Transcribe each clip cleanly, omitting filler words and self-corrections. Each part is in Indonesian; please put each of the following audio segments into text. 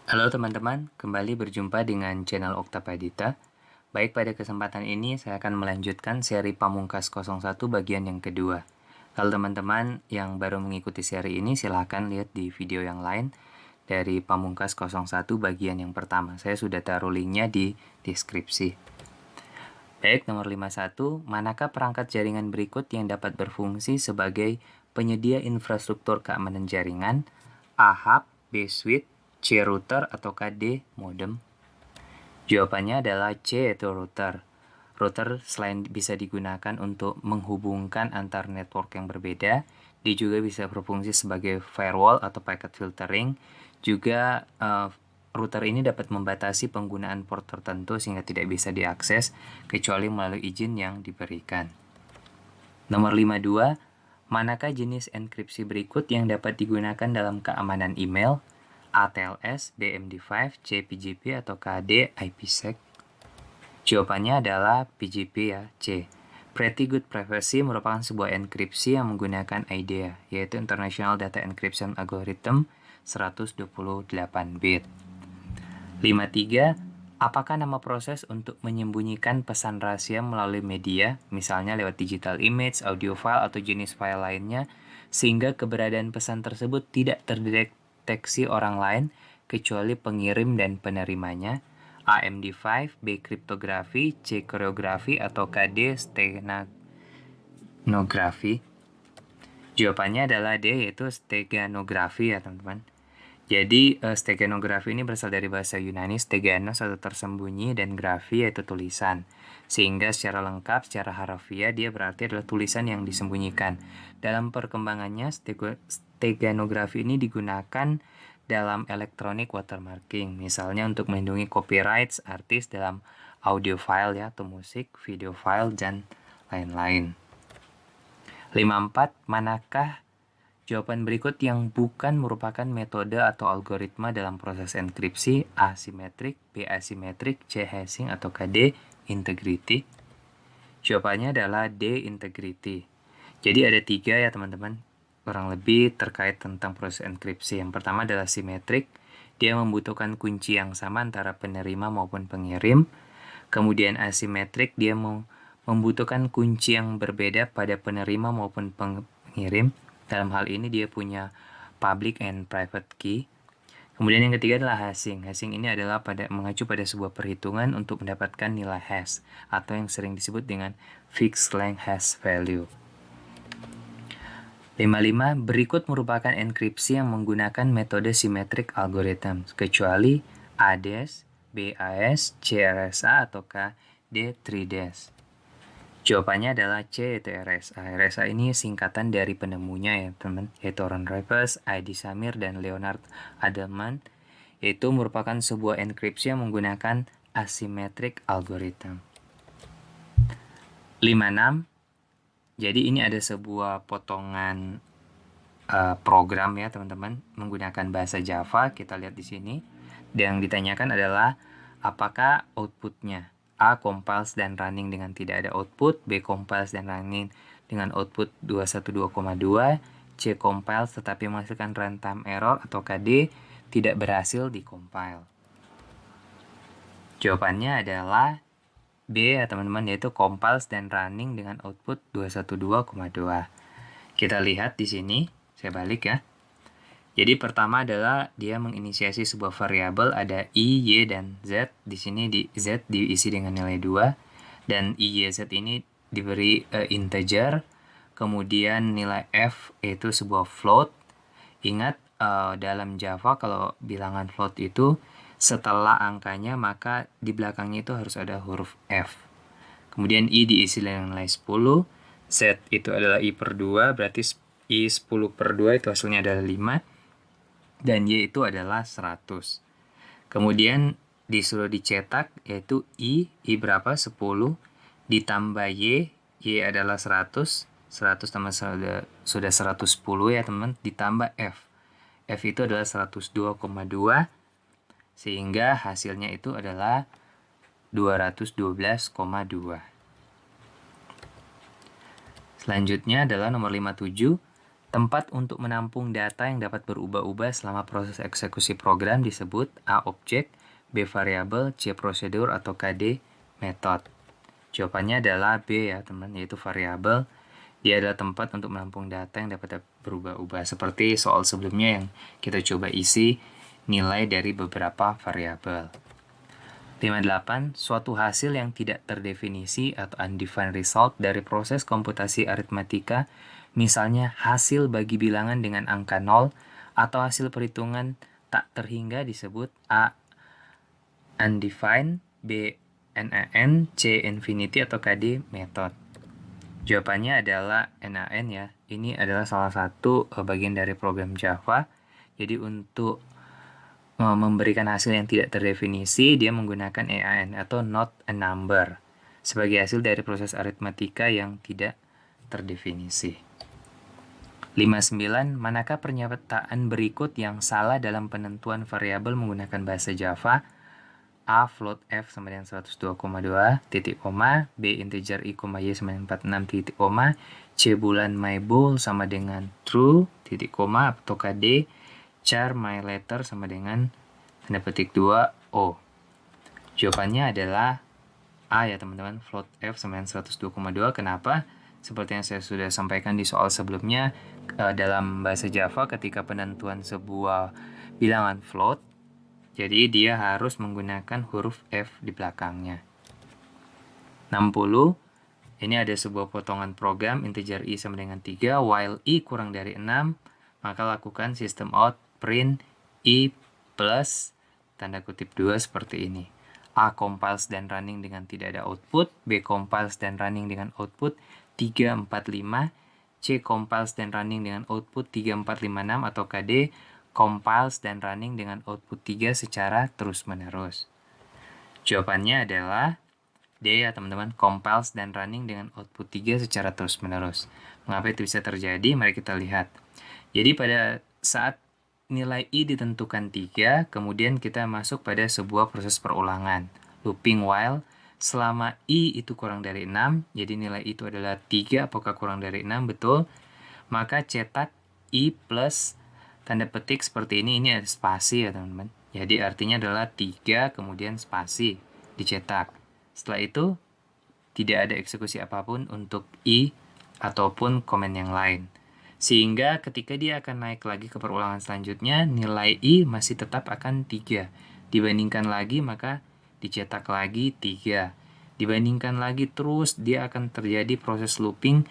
Halo teman-teman, kembali berjumpa dengan channel Oktapadita. Baik, pada kesempatan ini saya akan melanjutkan seri Pamungkas 01 bagian yang kedua. Kalau teman-teman yang baru mengikuti seri ini, silahkan lihat di video yang lain dari Pamungkas 01 bagian yang pertama. Saya sudah taruh linknya di deskripsi. Baik, nomor 51, manakah perangkat jaringan berikut yang dapat berfungsi sebagai penyedia infrastruktur keamanan jaringan? A. hub, B. switch, C. router, atau D. modem? Jawabannya adalah C, yaitu router. Router selain bisa digunakan untuk menghubungkan antar network yang berbeda, dia juga bisa berfungsi sebagai firewall atau packet filtering. Juga router ini dapat membatasi penggunaan port tertentu sehingga tidak bisa diakses kecuali melalui izin yang diberikan. Nomor 52, manakah jenis enkripsi berikut yang dapat digunakan dalam keamanan email? A. TLS, B. MD5, C. PGP, atau D. IPsec? Jawabannya adalah PGP ya, C. Pretty Good Privacy merupakan sebuah enkripsi yang menggunakan IDEA, yaitu International Data Encryption Algorithm 128 bit. 53. Apakah nama proses untuk menyembunyikan pesan rahasia melalui media, misalnya lewat digital image, audio file, atau jenis file lainnya, sehingga keberadaan pesan tersebut tidak terdeteksi orang lain kecuali pengirim dan penerimanya? A. MD5, B. Kriptografi, C. Koreografi, atau D. Steganografi? Jawabannya adalah D, yaitu steganografi ya teman-teman. Jadi, steganografi ini berasal dari bahasa Yunani, steganos atau tersembunyi, dan grafi yaitu tulisan. Sehingga secara lengkap, secara harafiah, dia berarti adalah tulisan yang disembunyikan. Dalam perkembangannya, steganografi ini digunakan dalam electronic watermarking. Misalnya untuk melindungi copyright artis dalam audio file ya, atau musik, video file, dan lain-lain. 54. Manakah jawaban berikut yang bukan merupakan metode atau algoritma dalam proses enkripsi? A. Simetrik, B. Asimetrik, C. hashing, atau D. integrity? Jawabannya adalah D. integrity. Jadi ada 3 ya teman-teman, kurang lebih terkait tentang proses enkripsi. Yang pertama adalah simetrik, dia membutuhkan kunci yang sama antara penerima maupun pengirim. Kemudian asimetrik, dia membutuhkan kunci yang berbeda pada penerima maupun pengirim. Dalam hal ini dia punya public and private key. Kemudian yang ketiga adalah hashing. Hashing ini adalah mengacu pada sebuah perhitungan untuk mendapatkan nilai hash, atau yang sering disebut dengan fixed length hash value. 55. Berikut merupakan enkripsi yang menggunakan metode symmetric algorithm, kecuali ADES, BAS, CRSA, atau D 3DES. Jawabannya adalah C, yaitu RSA. RSA ini singkatan dari penemunya ya teman, yaitu Ron Rivers, I.D. Samir, dan Leonard Adleman, yaitu merupakan sebuah enkripsi yang menggunakan asymmetric algorithm. 56. Jadi ini ada sebuah potongan program ya teman-teman menggunakan bahasa Java. Kita lihat di sini. Dan yang ditanyakan adalah apakah outputnya A. compiles dan running dengan tidak ada output, B. compiles dan running dengan output 212,2, C. compiles tetapi menghasilkan runtime error, atau D. tidak berhasil di-compile. Jawabannya adalah B ya teman-teman, yaitu compiles dan running dengan output 212,2. Kita lihat di sini, saya balik ya. Jadi pertama adalah dia menginisiasi sebuah variabel, ada I, Y, dan Z. Di sini Z diisi dengan nilai 2, dan I, Y, Z ini diberi integer. Kemudian nilai F yaitu sebuah float. Ingat dalam Java kalau bilangan float itu setelah angkanya maka di belakangnya itu harus ada huruf F. Kemudian I diisi dengan nilai 10. Z itu adalah I per 2, berarti I 10 per 2 itu hasilnya adalah 5. Dan Y itu adalah 100. Kemudian disuruh dicetak, yaitu I berapa? 10, ditambah Y adalah 100 tambah sudah 110 ya teman, ditambah F itu adalah 102,2, sehingga hasilnya itu adalah 212,2. Selanjutnya adalah nomor 57. Tempat untuk menampung data yang dapat berubah-ubah selama proses eksekusi program disebut A. Objek, B. Variabel, C. Prosedur, atau KD. Metode. Jawabannya adalah B ya teman, yaitu variabel. Dia adalah tempat untuk menampung data yang dapat berubah-ubah. Seperti soal sebelumnya yang kita coba isi nilai dari beberapa variabel. 58. Suatu hasil yang tidak terdefinisi atau undefined result dari proses komputasi aritmatika, misalnya hasil bagi bilangan dengan angka 0 atau hasil perhitungan tak terhingga disebut A. Undefined, B. NaN, C. Infinity, atau KD. Method. Jawabannya adalah NaN ya. Ini adalah salah satu bagian dari program Java. Jadi untuk memberikan hasil yang tidak terdefinisi, dia menggunakan EAN atau not a number sebagai hasil dari proses aritmatika yang tidak terdefinisi. 59. Manakah pernyataan berikut yang salah dalam penentuan variabel menggunakan bahasa Java? A. Float F sama dengan 102,2, titik koma. B. Integer I, Y sama dengan 46, titik koma. C. Bulan my bool sama dengan true, titik koma. Atau KD. Char my letter sama dengan tanda petik 2 O. Jawabannya adalah A ya teman-teman, float F sama dengan 102,2. Kenapa? Seperti yang saya sudah sampaikan di soal sebelumnya, dalam bahasa Java ketika penentuan sebuah bilangan float, jadi dia harus menggunakan huruf F di belakangnya. 60. Ini ada sebuah potongan program integer I sama dengan 3, while I kurang dari 6, maka lakukan system out print I plus tanda kutip 2 seperti ini. A. Compiles dan running dengan tidak ada output. B. Compiles dan running dengan output 3, 4, 5. C. Compiles dan running dengan output 3, 4, 5, 6. Atau KD. Compiles dan running dengan output 3 secara terus-menerus. Jawabannya adalah D ya teman-teman, compiles dan running dengan output 3 secara terus-menerus. Mengapa itu bisa terjadi? Mari kita lihat. Jadi pada saat nilai I ditentukan 3, kemudian kita masuk pada sebuah proses perulangan. Looping while, selama I itu kurang dari 6, jadi nilai itu adalah 3, apakah kurang dari 6? Betul. Maka cetak I plus tanda petik seperti ini ada spasi ya teman-teman. Jadi artinya adalah 3, kemudian spasi, dicetak. Setelah itu, tidak ada eksekusi apapun untuk I ataupun komen yang lain. Sehingga ketika dia akan naik lagi ke perulangan selanjutnya, nilai I masih tetap akan 3. Dibandingkan lagi, maka dicetak lagi 3. Dibandingkan lagi terus, dia akan terjadi proses looping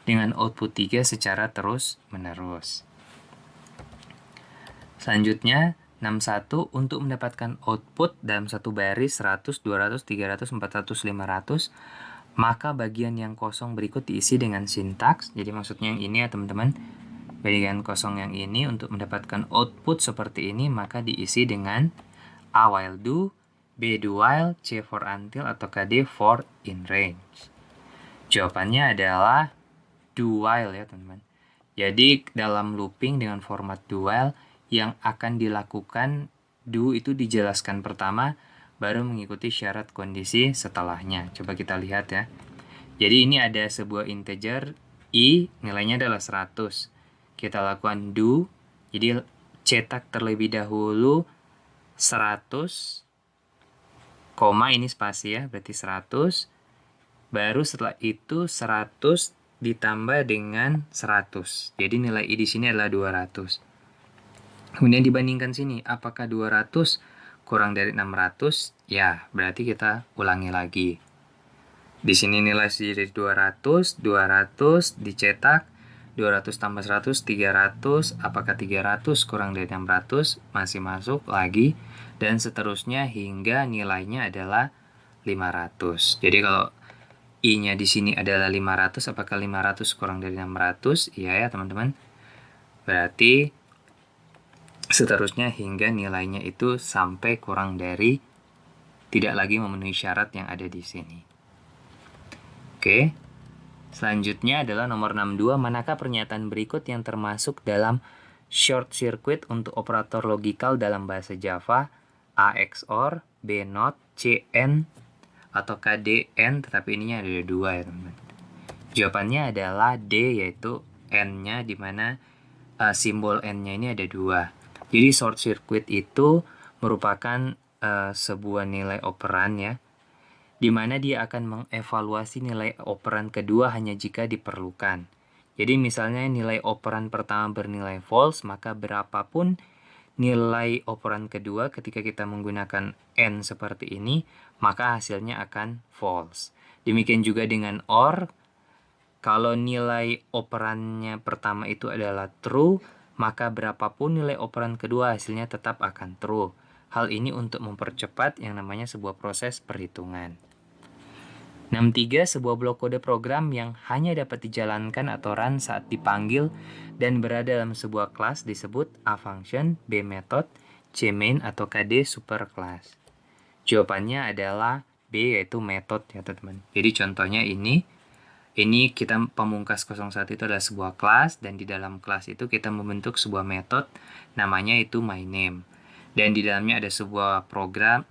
dengan output 3 secara terus-menerus. Selanjutnya, 61. Untuk mendapatkan output dalam satu baris 100, 200, 300, 400, 500, maka bagian yang kosong berikut diisi dengan sintaks. Jadi maksudnya yang ini ya teman-teman. Bagian kosong yang ini untuk mendapatkan output seperti ini, maka diisi dengan A while do, B do while, C for until, atau KD for in range. Jawabannya adalah do while ya teman-teman. Jadi dalam looping dengan format do while, yang akan dilakukan do itu dijelaskan pertama, baru mengikuti syarat kondisi setelahnya. Coba kita lihat ya. Jadi ini ada sebuah integer I, nilainya adalah 100. Kita lakukan do, jadi cetak terlebih dahulu 100, koma ini spasi ya, berarti 100. Baru setelah itu 100 ditambah dengan 100. Jadi nilai I di sini adalah 200. Kemudian dibandingkan sini, apakah 200 kurang dari 600? Ya, berarti kita ulangi lagi. Di sini nilai jadi 200, 200 dicetak, 200 tambah 100, 300. Apakah 300 kurang dari 600? Masih masuk lagi. Dan seterusnya hingga nilainya adalah 500. Jadi kalau I-nya di sini adalah 500, apakah 500 kurang dari 600? Iya ya teman-teman. Berarti seterusnya hingga nilainya itu sampai kurang dari tidak lagi memenuhi syarat yang ada di sini. Oke. Selanjutnya adalah nomor 62. Manakah pernyataan berikut yang termasuk dalam short circuit untuk operator logikal dalam bahasa Java? A XOR, B NOT, C AND, atau KD AND, tetapi ininya ada 2 ya teman-teman. Jawabannya adalah D, yaitu N-nya, di mana simbol N-nya ini ada 2. Jadi short circuit itu merupakan sebuah nilai operan ya, di mana dia akan mengevaluasi nilai operan kedua hanya jika diperlukan. Jadi misalnya nilai operan pertama bernilai false, maka berapapun nilai operan kedua ketika kita menggunakan N seperti ini, maka hasilnya akan false. Demikian juga dengan OR, kalau nilai operannya pertama itu adalah true, maka berapapun nilai operan kedua hasilnya tetap akan true. Hal ini untuk mempercepat yang namanya sebuah proses perhitungan. 63. Sebuah blok kode program yang hanya dapat dijalankan atau run saat dipanggil dan berada dalam sebuah kelas disebut A function, B method, C main, atau KD superclass. Jawabannya adalah B, yaitu method ya teman-teman. Jadi contohnya ini kita pamungkas 01 itu adalah sebuah kelas, dan di dalam kelas itu kita membentuk sebuah metode namanya itu myName. Dan di dalamnya ada sebuah program,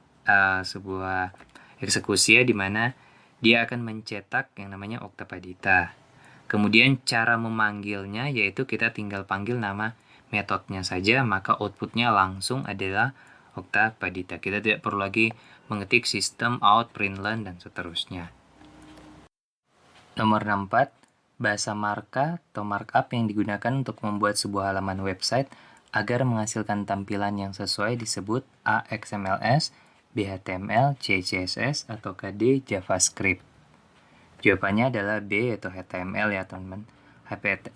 sebuah eksekusi ya, di mana dia akan mencetak yang namanya Oktapadita. Kemudian cara memanggilnya yaitu kita tinggal panggil nama metodenya saja, maka outputnya langsung adalah Oktapadita. Kita tidak perlu lagi mengetik sistem out, println, dan seterusnya. Nomor 64, bahasa markup atau markup yang digunakan untuk membuat sebuah halaman website agar menghasilkan tampilan yang sesuai disebut A. XMLS, B. HTML, C. CSS, atau D. JavaScript. Jawabannya adalah B, yaitu HTML ya teman-teman.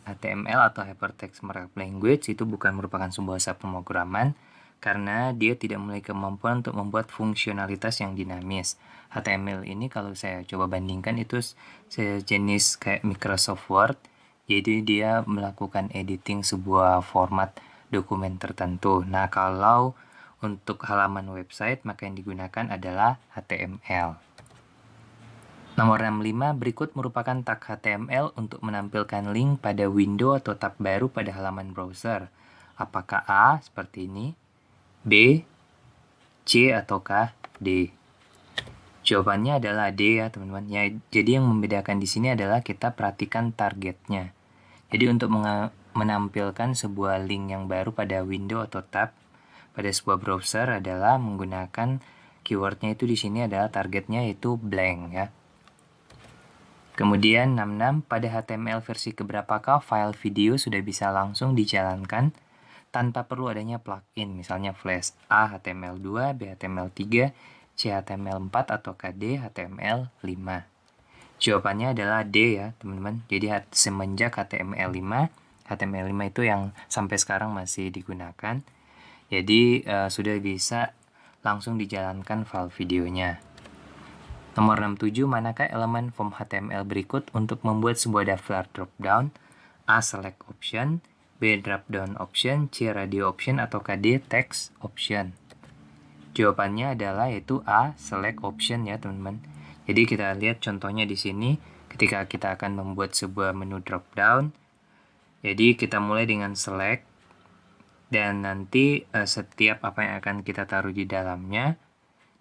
HTML atau Hypertext Markup Language itu bukan merupakan sebuah bahasa pemrograman, karena dia tidak memiliki kemampuan untuk membuat fungsionalitas yang dinamis. HTML ini kalau saya coba bandingkan itu sejenis kayak Microsoft Word, jadi dia melakukan editing sebuah format dokumen tertentu. Nah, kalau untuk halaman website maka yang digunakan adalah HTML. Nomor 65, berikut merupakan tag HTML untuk menampilkan link pada window atau tab baru pada halaman browser. Apakah A seperti ini, B, C, ataukah D? Jawabannya adalah D ya teman-teman. Ya, jadi yang membedakan di sini adalah kita perhatikan targetnya. Jadi untuk menampilkan sebuah link yang baru pada window atau tab pada sebuah browser adalah menggunakan keywordnya itu di sini adalah targetnya itu blank ya. Kemudian 66, pada HTML versi keberapakah file video sudah bisa langsung dijalankan tanpa perlu adanya plugin, misalnya Flash A HTML2, B HTML3, C HTML4, atau D HTML5. Jawabannya adalah D ya teman-teman. Jadi semenjak HTML5 itu yang sampai sekarang masih digunakan. Jadi sudah bisa langsung dijalankan file videonya. Nomor 67, manakah elemen form HTML berikut untuk membuat sebuah daftar dropdown? A. Select option, B. Dropdown option, C. Radio option, atau D. Text option. Jawabannya adalah yaitu A. Select option ya teman-teman. Jadi kita lihat contohnya di sini ketika kita akan membuat sebuah menu dropdown. Jadi kita mulai dengan select, dan nanti setiap apa yang akan kita taruh di dalamnya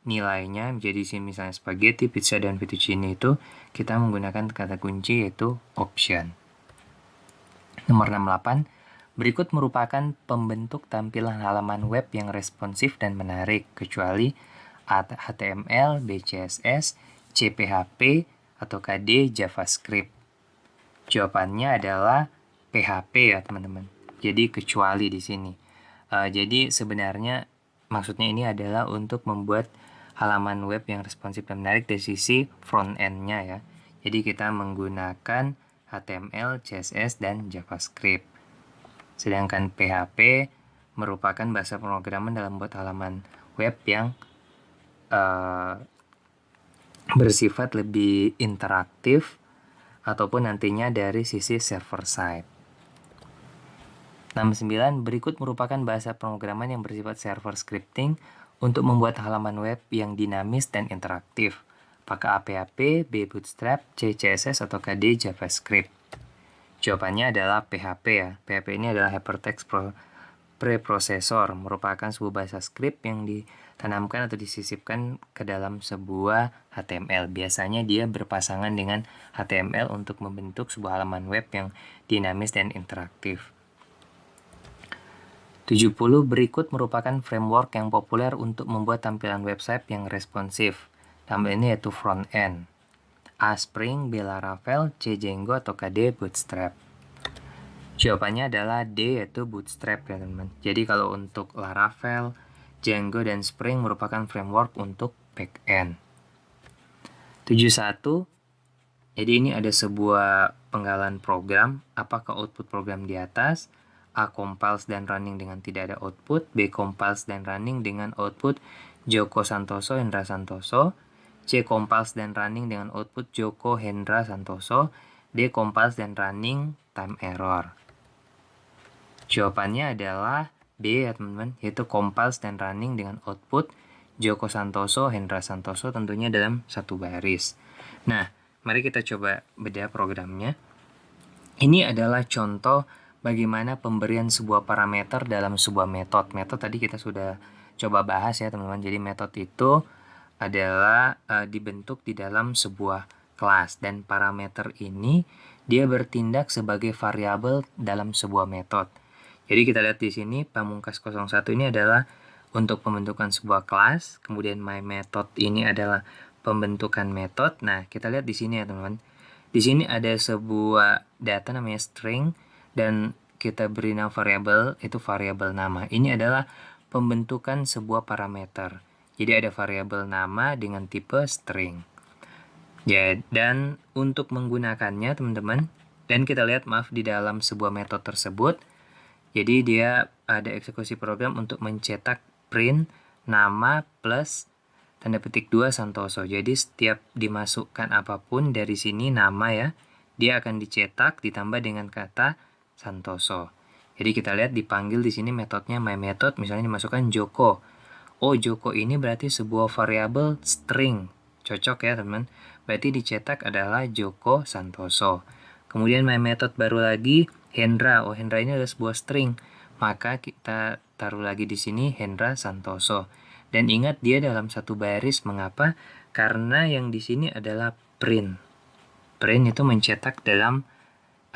nilainya menjadi sini, misalnya spaghetti, pizza, dan fettuccine itu kita menggunakan kata kunci yaitu option. Nomor 68, berikut merupakan pembentuk tampilan halaman web yang responsif dan menarik, kecuali HTML, B. CSS, C. PHP, atau D. JavaScript. Jawabannya adalah PHP ya teman-teman. Jadi kecuali di sini. Jadi sebenarnya maksudnya ini adalah untuk membuat halaman web yang responsif dan menarik dari sisi front end-nya ya. Jadi kita menggunakan HTML, CSS, dan JavaScript. Sedangkan PHP merupakan bahasa pemrograman dalam membuat halaman web yang bersifat lebih interaktif ataupun nantinya dari sisi server side. 69, berikut merupakan bahasa pemrograman yang bersifat server scripting untuk membuat halaman web yang dinamis dan interaktif. Apakah A. PHP, B. Bootstrap, C. CSS, atau D. JavaScript? Jawabannya adalah PHP ya. PHP ini adalah Hypertext preprosesor merupakan sebuah bahasa script yang ditanamkan atau disisipkan ke dalam sebuah HTML. Biasanya dia berpasangan dengan HTML untuk membentuk sebuah halaman web yang dinamis dan interaktif. 70 berikut merupakan framework yang populer untuk membuat tampilan website yang responsif. Dalam ini yaitu front-end. A. Spring, B. Laravel, C. Django, atau D. Bootstrap. Jawabannya adalah D, yaitu Bootstrap ya teman-teman. Jadi kalau untuk Laravel, Django, dan Spring merupakan framework untuk back-end. 71. Jadi ini ada sebuah penggalan program. Apakah output program di atas? A. Compiles dan running dengan tidak ada output. B. Compiles dan running dengan output Joko Santoso Hendra Santoso. C. Compiles dan running dengan output Joko Hendra Santoso. D. Compiles dan running time error. Jawabannya adalah B ya teman-teman, yaitu compiles dan running dengan output Joko Santoso Hendra Santoso, tentunya dalam satu baris. Nah, mari kita coba bedah programnya. Ini adalah contoh bagaimana pemberian sebuah parameter dalam sebuah metode. Metode tadi kita sudah coba bahas ya teman-teman. Jadi metode itu adalah dibentuk di dalam sebuah kelas. Dan parameter ini dia bertindak sebagai variabel dalam sebuah metode. Jadi kita lihat di sini Pamungkas 01 ini adalah untuk pembentukan sebuah kelas. Kemudian myMethod ini adalah pembentukan metode. Nah, kita lihat di sini ya teman-teman. Di sini ada sebuah data namanya string dan kita beri nama variabel, itu variabel nama. Ini adalah pembentukan sebuah parameter. Jadi ada variabel nama dengan tipe string. Ya, dan untuk menggunakannya teman-teman, dan kita lihat di dalam sebuah metode tersebut, jadi dia ada eksekusi program untuk mencetak print nama plus tanda petik 2 Santoso. Jadi setiap dimasukkan apapun dari sini nama ya, dia akan dicetak ditambah dengan kata Santoso. Jadi kita lihat dipanggil di sini metodenya myMethod, misalnya dimasukkan Joko. Oh, Joko ini berarti sebuah variabel string. Cocok ya teman. Berarti dicetak adalah Joko Santoso. Kemudian myMethod baru lagi Hendra. Oh, Hendra ini adalah sebuah string. Maka kita taruh lagi di sini Hendra Santoso. Dan ingat dia dalam satu baris. Mengapa? Karena yang di sini adalah print. Print itu mencetak dalam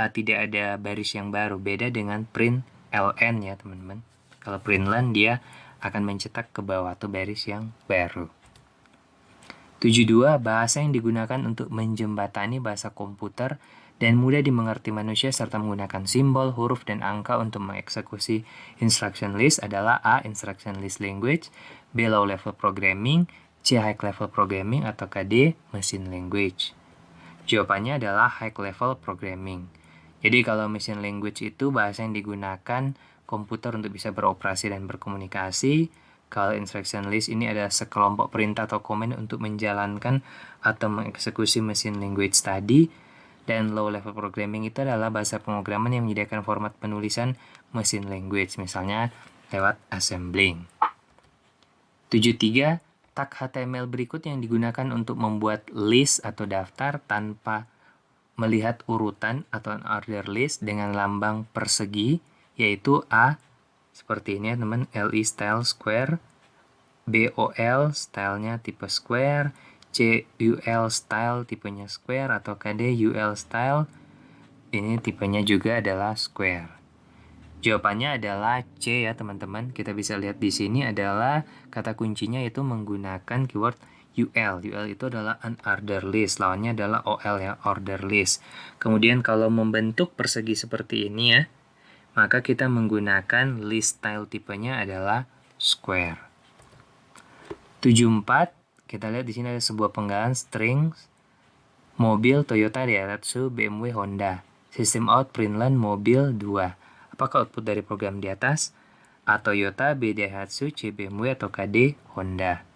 tidak ada baris yang baru. Beda dengan print ln ya teman-teman. Kalau print len dia akan mencetak ke bawah atau baris yang baru. 72. Bahasa yang digunakan untuk menjembatani bahasa komputer dan mudah dimengerti manusia serta menggunakan simbol, huruf, dan angka untuk mengeksekusi instruction list adalah A. Instruction list language, B. Low level programming, C. High level programming, atau D. Machine language. Jawabannya adalah high level programming. Jadi kalau machine language itu bahasa yang digunakan komputer untuk bisa beroperasi dan berkomunikasi. Kalau instruction list ini adalah sekelompok perintah atau komen untuk menjalankan atau mengeksekusi machine language tadi. Dan low level programming itu adalah bahasa pemrograman yang menyediakan format penulisan machine language, misalnya lewat assembling. 73. Tag HTML berikut yang digunakan untuk membuat list atau daftar tanpa melihat urutan atau order list dengan lambang persegi, yaitu A. Seperti ini ya teman, LI style square, BOL stylenya tipe square, CUL style tipenya square, atau UL style ini tipenya juga adalah square. Jawabannya adalah C ya teman-teman. Kita bisa lihat di sini adalah kata kuncinya yaitu menggunakan keyword UL. UL itu adalah unordered list, lawannya adalah OL ya, order list. Kemudian kalau membentuk persegi seperti ini ya, maka kita menggunakan list style tipenya adalah square. 74. Kita lihat di sini ada sebuah penggalan string mobil Toyota, Daihatsu, BMW, Honda. Sistem out printlen mobil 2. Apakah output dari program di atas? A. Toyota, B. Daihatsu, C. BMW, atau D. Honda.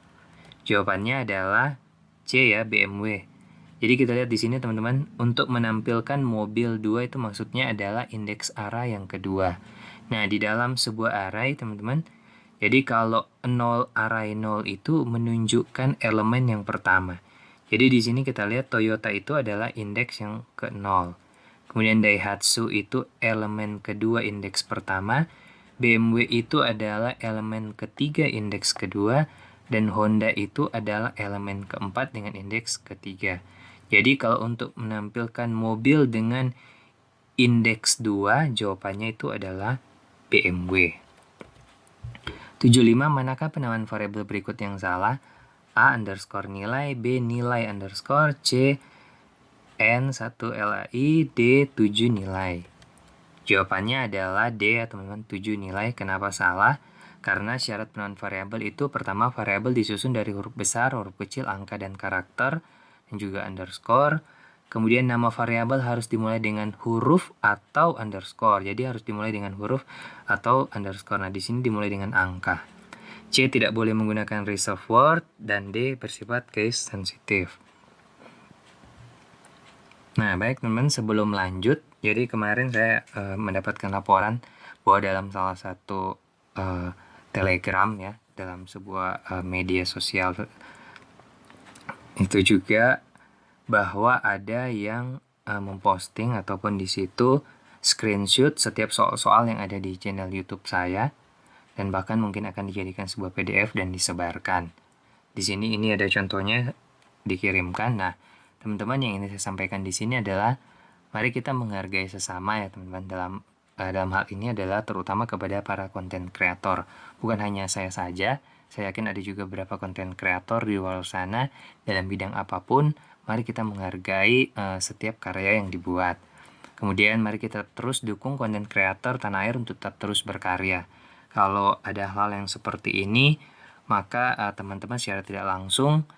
Jawabannya adalah C ya, BMW. Jadi kita lihat di sini teman-teman, untuk menampilkan mobil 2 itu maksudnya adalah indeks array yang kedua. Nah, di dalam sebuah array teman-teman, jadi kalau 0 array 0 itu menunjukkan elemen yang pertama. Jadi di sini kita lihat Toyota itu adalah indeks yang ke-0. Kemudian Daihatsu itu elemen kedua indeks pertama. BMW itu adalah elemen ketiga indeks kedua, dan Honda itu adalah elemen keempat dengan indeks ketiga. Jadi kalau untuk menampilkan mobil dengan indeks 2, jawabannya itu adalah BMW. 75, manakah penamaan variabel berikut yang salah? A underscore nilai, B nilai underscore, C N1 LAI, D 7 nilai. Jawabannya adalah D ya teman-teman, 7 nilai. Kenapa salah? Karena syarat penamaan variabel itu pertama variabel disusun dari huruf besar, huruf kecil, angka, dan karakter, dan juga underscore. Kemudian nama variabel harus dimulai dengan huruf atau underscore. Jadi harus dimulai dengan huruf atau underscore. Nah, di sini dimulai dengan angka. C tidak boleh menggunakan reserved word, dan D bersifat case sensitive. Nah, baik teman-teman, sebelum lanjut, jadi kemarin saya mendapatkan laporan bahwa dalam salah satu Telegram ya, dalam sebuah media sosial itu juga bahwa ada yang memposting ataupun di situ screenshot setiap soal-soal yang ada di channel YouTube saya, dan bahkan mungkin akan dijadikan sebuah PDF dan disebarkan. Di sini ini ada contohnya dikirimkan. Nah, teman-teman, yang ingin saya sampaikan di sini adalah mari kita menghargai sesama ya teman-teman. Dalam hal ini adalah terutama kepada para konten kreator. Bukan hanya saya saja, saya yakin ada juga beberapa konten kreator di luar sana dalam bidang apapun. Mari kita menghargai setiap karya yang dibuat. Kemudian mari kita terus dukung konten kreator tanah air untuk tetap terus berkarya. Kalau ada hal yang seperti ini, maka teman-teman secara tidak langsung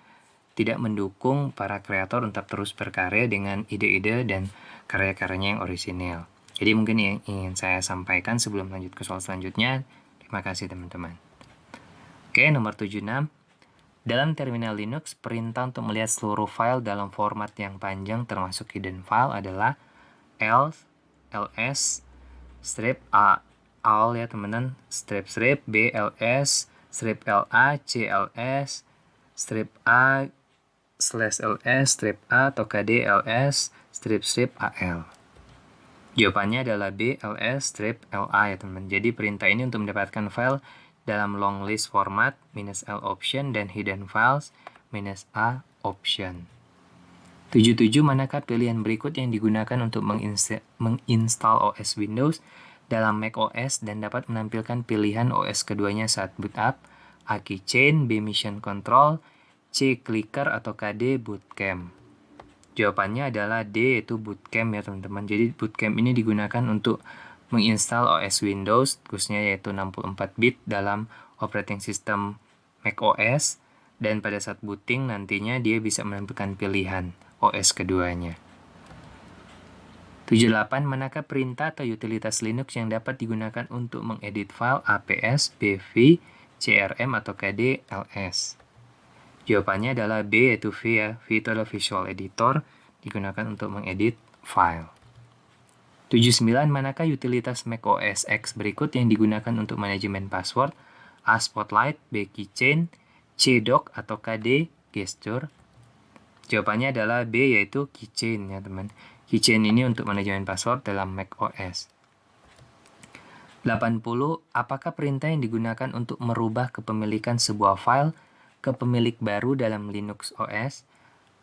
tidak mendukung para kreator untuk terus berkarya dengan ide-ide dan karya-karyanya yang orisinil. Jadi mungkin yang ingin saya sampaikan sebelum lanjut ke soal selanjutnya. Terima kasih teman-teman. Oke, nomor 76. Dalam terminal Linux, perintah untuk melihat seluruh file dalam format yang panjang termasuk hidden file adalah ls strip a all ya teman-teman, strip b ls strip la cls strip a /ls strip a atau kd ls strip al. Jawabannya adalah B ls strip la ya teman-teman. Jadi perintah ini untuk mendapatkan file dalam long list format -l option dan hidden files -a option. 77, manakah pilihan berikut yang digunakan untuk menginstal OS Windows dalam Mac OS dan dapat menampilkan pilihan OS keduanya saat boot up? A. Keychain, B. Mission Control, C. Clicker, atau KD Bootcamp. Jawabannya adalah D, yaitu Bootcamp ya teman-teman. Jadi Bootcamp ini digunakan untuk menginstal OS Windows, khususnya yaitu 64 bit dalam operating system Mac OS, dan pada saat booting nantinya dia bisa menampilkan pilihan OS keduanya. 78, manakah perintah atau utilitas Linux yang dapat digunakan untuk mengedit file APS, BV, CRM, atau KD, LS? Jawabannya adalah B, yaitu V ya. V itu adalah Visual Editor, digunakan untuk mengedit file. 79, manakah utilitas Mac OS X berikut yang digunakan untuk manajemen password? A. Spotlight, B. Keychain, C. Dock, atau KD Gesture? Jawabannya adalah B, yaitu Keychain ya teman. Keychain ini untuk manajemen password dalam Mac OS. 80, apakah perintah yang digunakan untuk merubah kepemilikan sebuah file ke pemilik baru dalam Linux OS?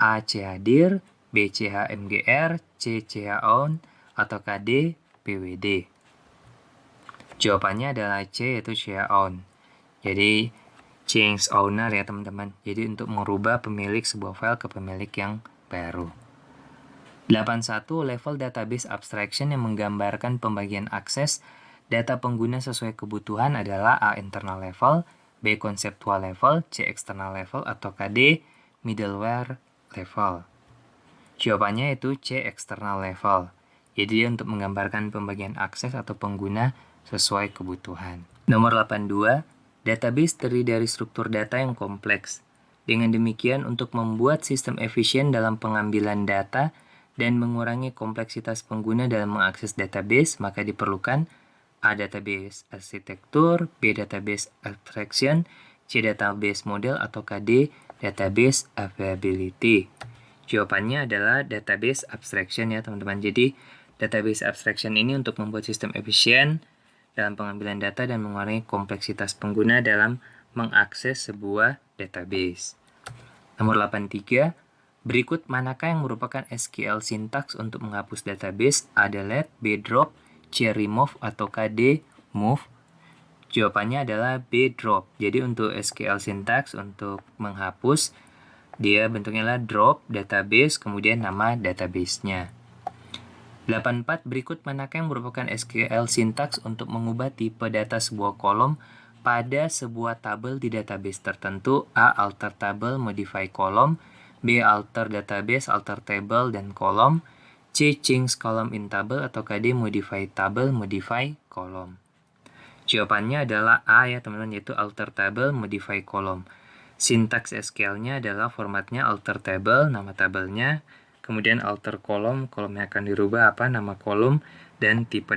A. chdir, B. chmgr, C. chown, atau KD pwd? Jawabannya adalah C, yaitu chown. Jadi change owner ya teman-teman. Jadi untuk merubah pemilik sebuah file ke pemilik yang baru. 81, level database abstraction yang menggambarkan pembagian akses data pengguna sesuai kebutuhan adalah A. internal level, B. conceptual level, C. external level, atau KD middleware level. Jawabannya itu C. external level. Jadi untuk menggambarkan pembagian akses atau pengguna sesuai kebutuhan. Nomor 82, database terdiri dari struktur data yang kompleks. Dengan demikian, untuk membuat sistem efisien dalam pengambilan data dan mengurangi kompleksitas pengguna dalam mengakses database, maka diperlukan A. database arsitektur, B. database abstraction, C. database model, atau KD database availability. Jawabannya adalah database abstraction ya teman-teman. Jadi database abstraction ini untuk membuat sistem efisien dalam pengambilan data dan mengurangi kompleksitas pengguna dalam mengakses sebuah database. Nomor 83, berikut manakah yang merupakan SQL syntax untuk menghapus database? A. Delete, B. Drop, C. Remove, atau D. Move? Jawabannya adalah B. Drop. Jadi untuk SQL syntax untuk menghapus, dia bentuknya adalah drop database, kemudian nama database-nya. 84, berikut manakah yang merupakan SQL syntax untuk mengubah tipe data sebuah kolom pada sebuah tabel di database tertentu? A. Alter table, modify column, B. Alter database, alter table, dan column, C. Change column in table, atau D. Modify table, modify column. Jawabannya adalah A ya teman-teman, yaitu alter table, modify column. Sintaks SQL-nya adalah formatnya alter table, nama tabelnya, kemudian alter column, kolomnya akan dirubah nama kolom, dan tipe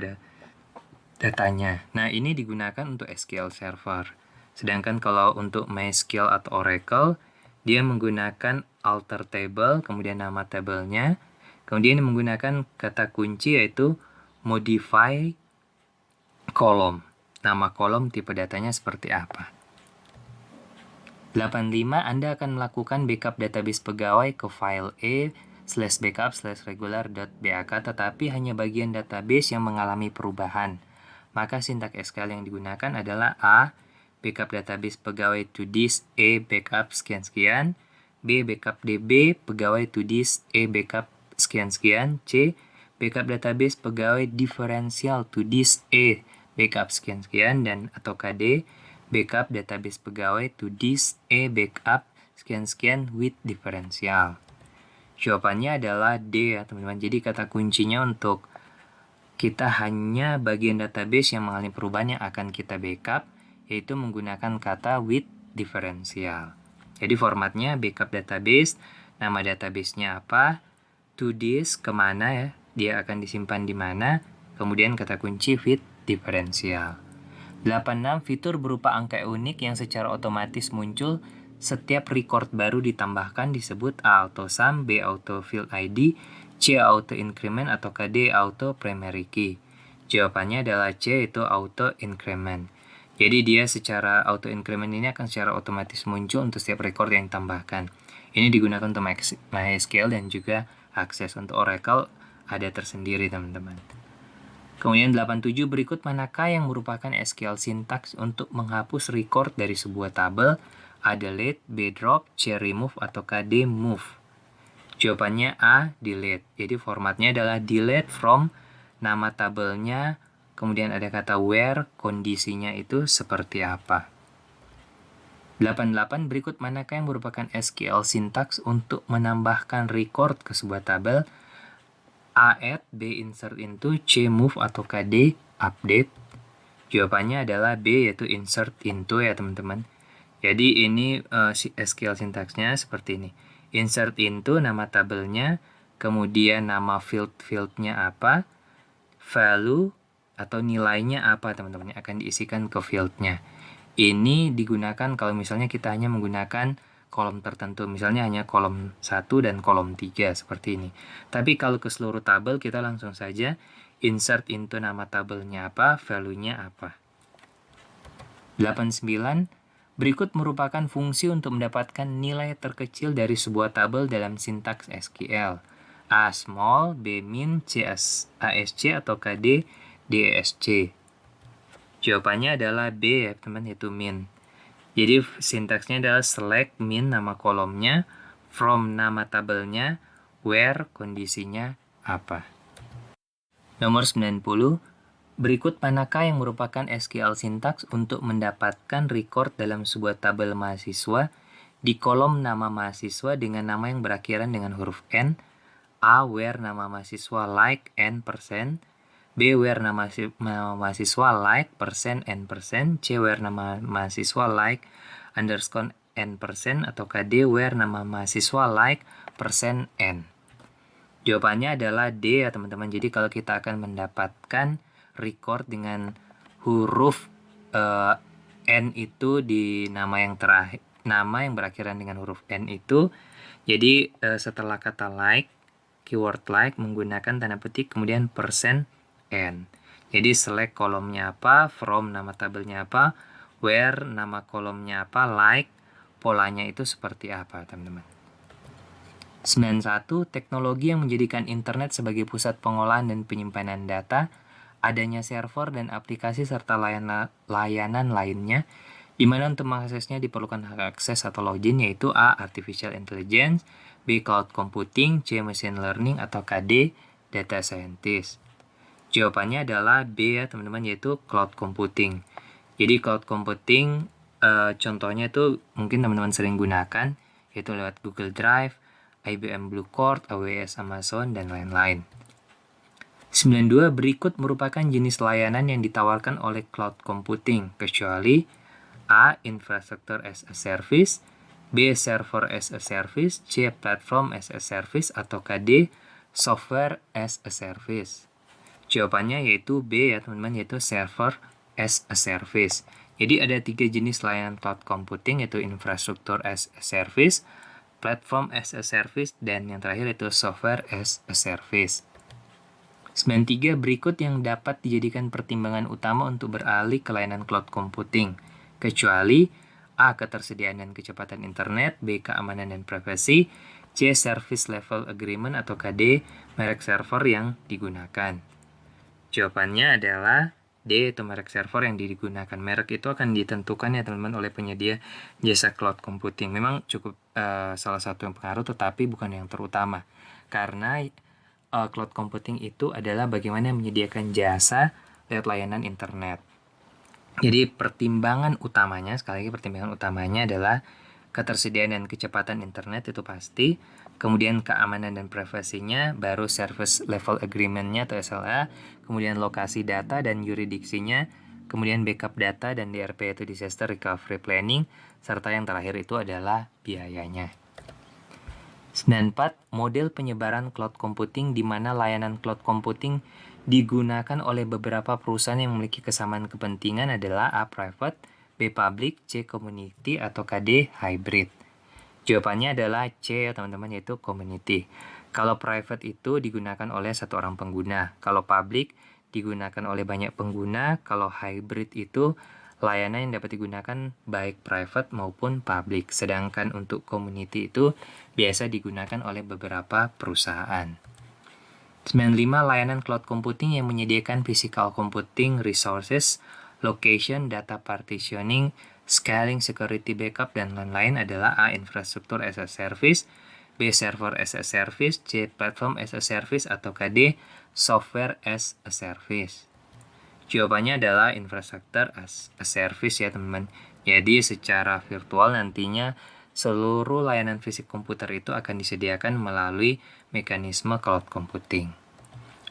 datanya. Nah, ini digunakan untuk SQL Server. Sedangkan kalau untuk MySQL atau Oracle, dia menggunakan alter table, kemudian nama tabelnya, kemudian menggunakan kata kunci yaitu modify column. Nama kolom, tipe datanya seperti apa. 85, Anda akan melakukan backup database pegawai ke file e/backup/regular.bak, tetapi hanya bagian database yang mengalami perubahan. Maka sintak SQL yang digunakan adalah A. Backup database pegawai to disk E backup sekian-sekian, B. Backup DB pegawai to disk E backup sekian-sekian, C. Backup database pegawai diferensial to disk E backup sekian-sekian, dan atau D. Backup database pegawai to disk E backup sekian-sekian with diferensial. Jawabannya adalah D ya teman-teman. Jadi kata kuncinya untuk kita hanya bagian database yang mengalami perubahan yang akan kita backup, yaitu menggunakan kata with diferensial. Jadi formatnya backup database, nama database-nya apa, to disk kemana ya, dia akan disimpan di mana, kemudian kata kunci with diferensial. 86, fitur berupa angka unik yang secara otomatis muncul setiap record baru ditambahkan disebut A. Auto sum, B. Auto field ID, C. Auto increment, atau D. Auto primary key. Jawabannya adalah C, yaitu auto increment. Jadi dia secara auto increment ini akan secara otomatis muncul untuk setiap record yang ditambahkan. Ini digunakan untuk MySQL dan juga akses untuk Oracle ada tersendiri teman-teman. Kemudian 87, berikut manakah yang merupakan SQL syntax untuk menghapus record dari sebuah tabel? A. Delete, B. Drop, C. Remove, atau D. Move. Jawabannya A. Delete. Jadi formatnya adalah delete from nama tabelnya, kemudian ada kata where, kondisinya itu seperti apa. 88, berikut manakah yang merupakan SQL syntax untuk menambahkan record ke sebuah tabel? A. Add, B. Insert into, C. Move, atau D. Update. Jawabannya adalah B, yaitu insert into ya teman-teman. Jadi ini SQL syntaxnya seperti ini. Insert into nama tabelnya, kemudian nama field-fieldnya apa, value atau nilainya apa teman-teman, akan diisikan ke fieldnya. Ini digunakan kalau misalnya kita hanya menggunakan kolom tertentu, misalnya hanya kolom 1 dan kolom 3 seperti ini. Tapi kalau ke seluruh tabel kita langsung saja insert into nama tabelnya apa, value-nya apa. 89, berikut merupakan fungsi untuk mendapatkan nilai terkecil dari sebuah tabel dalam sintaks SQL. A. Small, B. Min, C. ASC, atau D. DSC. Jawabannya adalah B ya teman, yaitu min. Jadi sintaksnya adalah select min nama kolomnya, from nama tabelnya, where kondisinya apa. Nomor 90, berikut manakah yang merupakan SQL syntax untuk mendapatkan record dalam sebuah tabel mahasiswa di kolom nama mahasiswa dengan nama yang berakhiran dengan huruf N? A. Where nama mahasiswa like N %, B. Where nama mahasiswa like persen N %, C. Where nama mahasiswa like underscore N %, atau D. Where nama mahasiswa like persen N. Jawabannya adalah D ya teman-teman. Jadi kalau kita akan mendapatkan record dengan huruf N itu di nama yang terakhir, nama yang berakhiran dengan huruf N itu, jadi setelah kata like, keyword like menggunakan tanda petik kemudian persen N. Jadi select kolomnya apa, from nama tabelnya apa, where nama kolomnya apa, like polanya itu seperti apa, teman-teman. 91. Teknologi yang menjadikan internet sebagai pusat pengolahan dan penyimpanan data, adanya server dan aplikasi serta layanan lainnya, di mana untuk mengaksesnya diperlukan hak akses atau login, yaitu A. Artificial Intelligence, B. Cloud Computing, C. Machine Learning, atau KD. Data Scientist. Jawabannya adalah B ya teman-teman, yaitu Cloud Computing. Jadi Cloud Computing contohnya itu mungkin teman-teman sering gunakan, yaitu lewat Google Drive, IBM Blue Cloud, AWS Amazon, dan lain-lain. 92. Berikut merupakan jenis layanan yang ditawarkan oleh Cloud Computing, kecuali A. Infrastructure as a Service, B. Server as a Service, C. Platform as a Service, atau KD. Software as a Service. Jawabannya yaitu B ya teman-teman, yaitu Server as a Service. Jadi ada 3 jenis layanan Cloud Computing, yaitu Infrastructure as a Service, Platform as a Service, dan yang terakhir itu Software as a Service. 93. Berikut yang dapat dijadikan pertimbangan utama untuk beralih ke layanan cloud computing, kecuali A. Ketersediaan dan kecepatan internet, B. Keamanan dan privasi, C. Service level agreement, atau KD. Merek server yang digunakan. Jawabannya adalah D, itu merek server yang digunakan. Merek itu akan ditentukan ya teman-teman oleh penyedia jasa cloud computing. Memang cukup salah satu yang pengaruh, tetapi bukan yang terutama. Karena cloud computing itu adalah bagaimana menyediakan jasa lewat layanan internet. Jadi pertimbangan utamanya, sekali lagi pertimbangan utamanya adalah ketersediaan dan kecepatan internet itu pasti, kemudian keamanan dan privasinya, baru service level agreement-nya atau SLA, kemudian lokasi data dan yuridiksinya, kemudian backup data dan DRP itu disaster recovery planning, serta yang terakhir itu adalah biayanya. 94. Model penyebaran cloud computing di mana layanan cloud computing digunakan oleh beberapa perusahaan yang memiliki kesamaan kepentingan adalah A. Private, B. Public, C. Community, atau KD. Hybrid. Jawabannya adalah C ya teman-teman, yaitu Community. Kalau private itu digunakan oleh satu orang pengguna. Kalau public digunakan oleh banyak pengguna. Kalau hybrid itu layanan yang dapat digunakan baik private maupun public. Sedangkan untuk community itu biasa digunakan oleh beberapa perusahaan. 95. Layanan cloud computing yang menyediakan physical computing resources, location, data partitioning, scaling, security backup, dan lain-lain adalah A. Infrastructure as a Service, B. Server as a Service, C. Platform as a Service, atau KD. Software as a Service. Jawabannya adalah Infrastructure as a Service ya teman-teman. Jadi secara virtual nantinya seluruh layanan fisik komputer itu akan disediakan melalui mekanisme cloud computing.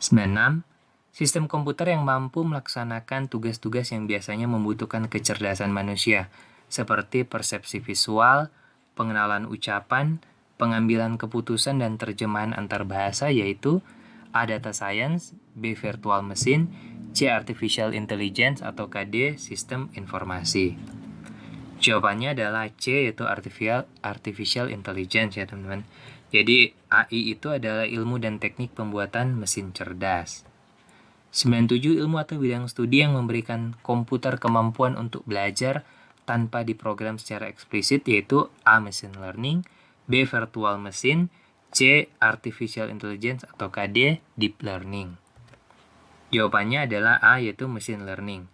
96. Sistem komputer yang mampu melaksanakan tugas-tugas yang biasanya membutuhkan kecerdasan manusia, seperti persepsi visual, pengenalan ucapan, pengambilan keputusan, dan terjemahan antar bahasa, yaitu A. Data Science, B. Virtual Machine, C. Artificial Intelligence, atau KD. Sistem Informasi. Jawabannya adalah C, yaitu Artificial Intelligence ya teman-teman. Jadi AI itu adalah ilmu dan teknik pembuatan mesin cerdas. 97. Ilmu atau bidang studi yang memberikan komputer kemampuan untuk belajar tanpa diprogram secara eksplisit, yaitu A. Machine Learning, B. Virtual Machine, C. Artificial Intelligence, atau KD. Deep Learning. Jawabannya adalah A, yaitu Machine Learning.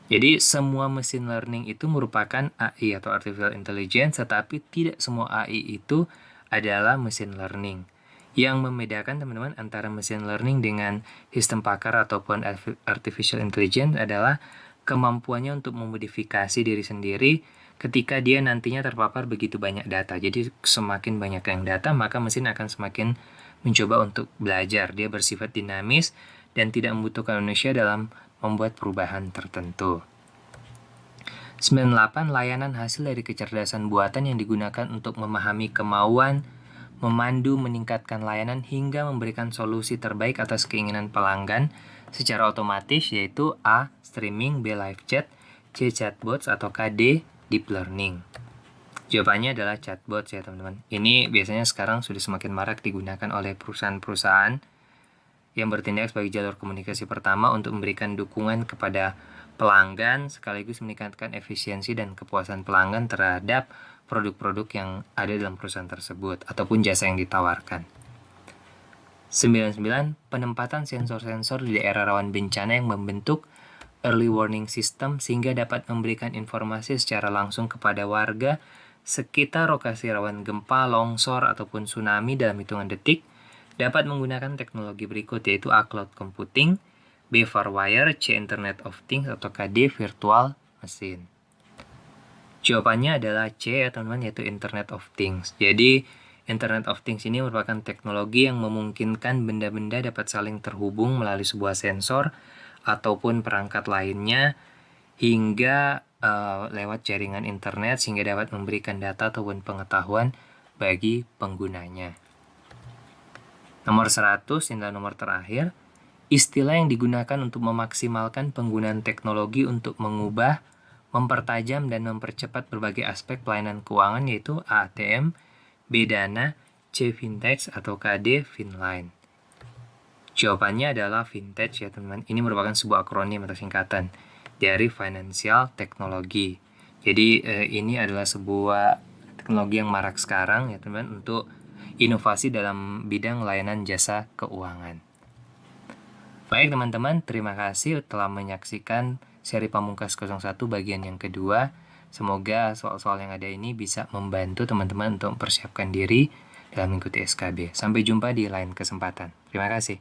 Jadi semua machine learning itu merupakan AI atau Artificial Intelligence, tetapi tidak semua AI itu adalah machine learning. Yang membedakan teman-teman antara machine learning dengan sistem pakar ataupun Artificial Intelligence adalah kemampuannya untuk memodifikasi diri sendiri ketika dia nantinya terpapar begitu banyak data. Jadi semakin banyak yang data, maka mesin akan semakin mencoba untuk belajar. Dia bersifat dinamis dan tidak membutuhkan manusia dalam membuat perubahan tertentu. 98. Layanan hasil dari kecerdasan buatan yang digunakan untuk memahami kemauan, memandu, meningkatkan layanan, hingga memberikan solusi terbaik atas keinginan pelanggan secara otomatis, yaitu A. Streaming, B. Live chat, C. Chatbots, atau KD. Deep Learning. Jawabannya adalah chatbots ya teman-teman. Ini biasanya sekarang sudah semakin marak digunakan oleh perusahaan-perusahaan yang bertindak sebagai jalur komunikasi pertama untuk memberikan dukungan kepada pelanggan sekaligus meningkatkan efisiensi dan kepuasan pelanggan terhadap produk-produk yang ada dalam perusahaan tersebut ataupun jasa yang ditawarkan. 99. Penempatan sensor-sensor di daerah rawan bencana yang membentuk early warning system sehingga dapat memberikan informasi secara langsung kepada warga sekitar lokasi rawan gempa, longsor, ataupun tsunami dalam hitungan detik, dapat menggunakan teknologi berikut yaitu A. Cloud Computing, B. Firewire, C. Internet of Things, atau D. Virtual Machine. Jawabannya adalah C ya teman-teman, yaitu Internet of Things. Jadi Internet of Things ini merupakan teknologi yang memungkinkan benda-benda dapat saling terhubung melalui sebuah sensor ataupun perangkat lainnya hingga lewat jaringan internet sehingga dapat memberikan data ataupun pengetahuan bagi penggunanya. Nomor 100, ini nomor terakhir. Istilah yang digunakan untuk memaksimalkan penggunaan teknologi untuk mengubah, mempertajam, dan mempercepat berbagai aspek pelayanan keuangan yaitu A. ATM, B. Dana, C. Vintage, atau D. Finline. Jawabannya adalah Vintage ya teman-teman. Ini merupakan sebuah akronim atau singkatan dari Financial Technology. Jadi ini adalah sebuah teknologi yang marak sekarang ya teman-teman untuk inovasi dalam bidang layanan jasa keuangan. Baik teman-teman, terima kasih telah menyaksikan seri Pamungkas 01 bagian yang kedua. Semoga soal-soal yang ada ini bisa membantu teman-teman untuk mempersiapkan diri dalam mengikuti SKB. Sampai jumpa di lain kesempatan. Terima kasih.